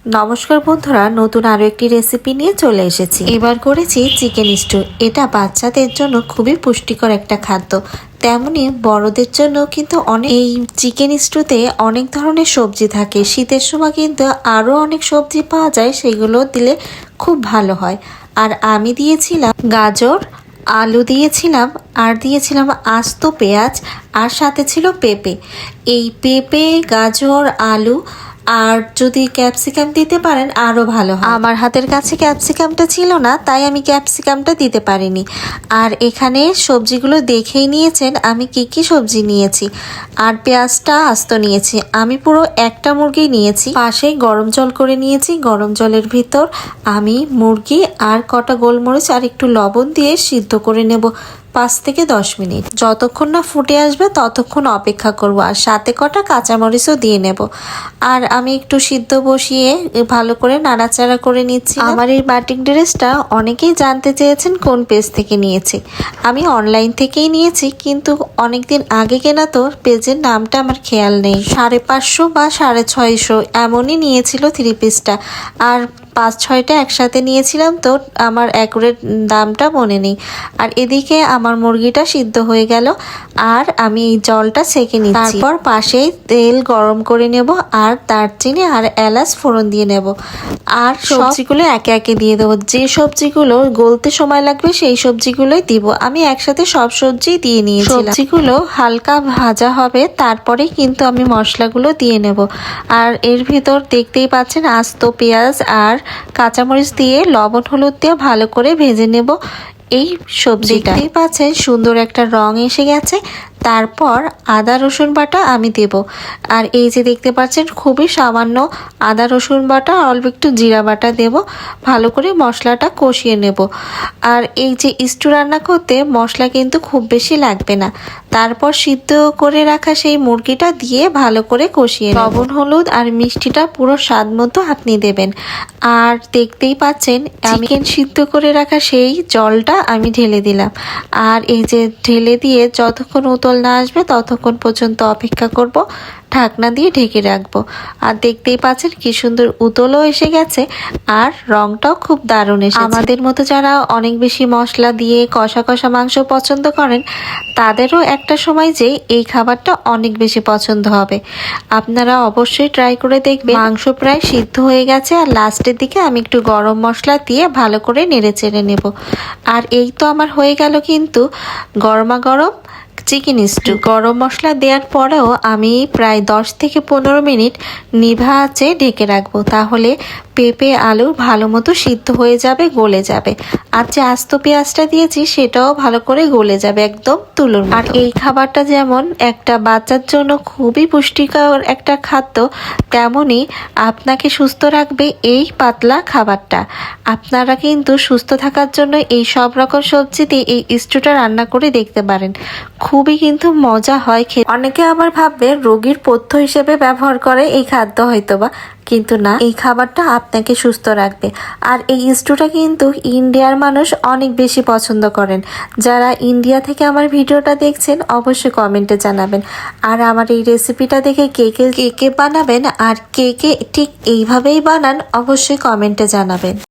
নমস্কার বন্ধুরা, নতুন আরো একটি রেসিপি নিয়ে চলে এসেছি। এবার করেছি চিকেন স্টু। এটা বাচ্চাদের জন্য খুবই পুষ্টিকর একটা খাদ্য, তেমনি বড়দের জন্য কিন্তু অনেক। এই চিকেন স্টুতে অনেক ধরনের সবজি থাকে, শীতের সময় কিন্তু আরো অনেক সবজি পাওয়া যায়, সেগুলো দিলে খুব ভালো হয়। আর আমি দিয়েছিলাম গাজর, আলু দিয়েছিলাম, আর দিয়েছিলাম আস্ত পেঁয়াজ, আর সাথে ছিল পেঁপে। এই পেঁপে, গাজর, আলু আর যদি ক্যাপসিকাম দিতে পারেন আরও ভালো হয়। আমার হাতের কাছে ক্যাপসিকামটা ছিল না, তাই আমি ক্যাপসিকামটা দিতে পারিনি। আর এখানে সবজিগুলো দেখেই নিয়েছেন আমি কি কি সবজি নিয়েছি। আর পেঁয়াজটা আস্ত নিয়েছি, আমি পুরো একটা মুরগি নিয়েছি। পাশেই গরম জল করে নিয়েছি, গরম জলের ভিতর আমি মুরগি আর কটা গোলমরিচ আর একটু লবণ দিয়ে সিদ্ধ করে নেব 5 থেকে 10 মিনিট। যতক্ষণ না ফুটে আসবে ততক্ষণ অপেক্ষা করব, আর সাথে কটা কাঁচামরিচও দিয়ে নেব। আর আমি একটু সিদ্ধ বসিয়ে ভালো করে নাড়াচাড়া করে নিচ্ছি। আমার এই বাটিক ড্রেসটা অনেকেই জানতে চেয়েছেন কোন পেজ থেকে নিয়েছি। আমি অনলাইন থেকেই নিয়েছি, কিন্তু অনেকদিন আগে কেনা তো পেজের নামটা আমার খেয়াল নেই। 550 বা 650 এমনই নিয়েছিল 3 পিসটা, আর 5-6টা একসাথে নিয়েছিলাম, তো আমার অ্যাকুরেট দামটা মনে নেই। আর এদিকে আমার মুরগিটা সিদ্ধ হয়ে গেল, আর আমি এই জলটা ছেঁকে নিচ্ছি। তারপর পাশেই তেল গরম করে নেব, আর দারচিনি আর এলাচ ফোড়ন দিয়ে নেব। আর সবজিগুলো একে একে দিয়ে দেবো। যে সবজিগুলো গলতে সময় লাগবে সেই সবজিগুলোই দিব। আমি একসাথে সব সবজি দিয়ে নিয়েছিলাম। সবজিগুলো হালকা ভাজা হবে, তারপরেই কিন্তু আমি মশলাগুলো দিয়ে নেব। আর এর ভিতর দেখতেই পাচ্ছেন আস্ত পেঁয়াজ আর কাঁচামরিচ দিয়ে লবণ হলুদ দিয়ে ভালো করে ভেজে নেব এই সবজিটা। দেখতেই পাচ্ছেন সুন্দর একটা রং এসে গেছে। তারপর আদা রসুন বাটা আমি দেব। আর এই যে দেখতে পাচ্ছেন খুবই সামান্য আদা রসুন বাটা, অল্প একটু জিরা বাটা দেব। ভালো করে মশলাটা কষিয়ে নেব। আর এই যে স্টু রান্না করতে মশলা কিন্তু খুব বেশি লাগবে না। তারপর সিদ্ধ করে রাখা সেই মুরগিটা দিয়ে ভালো করে কষিয়ে লবণ হলুদ আর মিষ্টিটা পুরো স্বাদ মতো আপনি দেবেন। আর দেখতেই পাচ্ছেন আমি সিদ্ধ করে রাখা সেই জলটা আমি ঢেলে দিলাম। আর এই যে ঢেলে দিয়ে যতক্ষণ উতল না আসবে ততক্ষণ পর্যন্ত অপেক্ষা করব, ঢাকনা দিয়ে ঢেকে রাখবো। আর দেখতেই পাচ্ছেন কি সুন্দর উতলও এসে গেছে, আর রংটাও খুব দারুণ এসেছে। আমাদের মতো যারা অনেক বেশি মশলা দিয়ে কষা কষা মাংস পছন্দ করেন, তাদেরও একটা সময় যে এই খাবারটা অনেক বেশি পছন্দ হবে। আপনারা অবশ্যই ট্রাই করে দেখবেন। মাংস প্রায় সিদ্ধ হয়ে গেছে, আর লাস্টের দিকে আমি একটু গরম মশলা দিয়ে ভালো করে নেড়ে চেড়ে নেব। আর এই তো আমার হয়ে গেল কিন্তু গরমা গরম চিকেন স্টু। গরম মশলা দেওয়ার পরেও আমি প্রায় 10 থেকে 15 মিনিট নিভা আঁচে ঢেকে রাখবো, তাহলে পেঁপে আলু ভালো মতো সিদ্ধ হয়ে যাবে, গলে যাবে। আর যে আস্ত পেঁয়াজটা দিয়েছি সেটাও ভালো করে গলে যাবে, একদম তুলোর মতো। আর এই খাবারটা যেমন একটা বাচ্চার জন্য খুবই পুষ্টিকর একটা খাদ্য, তেমনি আপনাকে সুস্থ রাখবে এই পাতলা খাবারটা। আপনারা কিন্তু সুস্থ থাকার জন্য এই সব রকম সবজিতে এই স্টুটা রান্না করে দেখতে পারেন। খুবই কিন্তু মজা হয় খেতে। অনেকে আবার ভাববে রোগীর পথ্য হিসেবে ব্যবহার করে এই খাদ্য, হয়তোবা, কিন্তু না, এই খাবারটা আপনাকে সুস্থ রাখবে। আর এই স্টুটা কিন্তু ইন্ডিয়ার মানুষ অনেক বেশি পছন্দ করেন। যারা ইন্ডিয়া থেকে আমার ভিডিওটা দেখছেন অবশ্যই কমেন্টে জানাবেন। আর আমার এই রেসিপিটা দেখে কে কে বানাবেন আর কে কে ঠিক এইভাবেই বানান অবশ্যই কমেন্টে জানাবেন।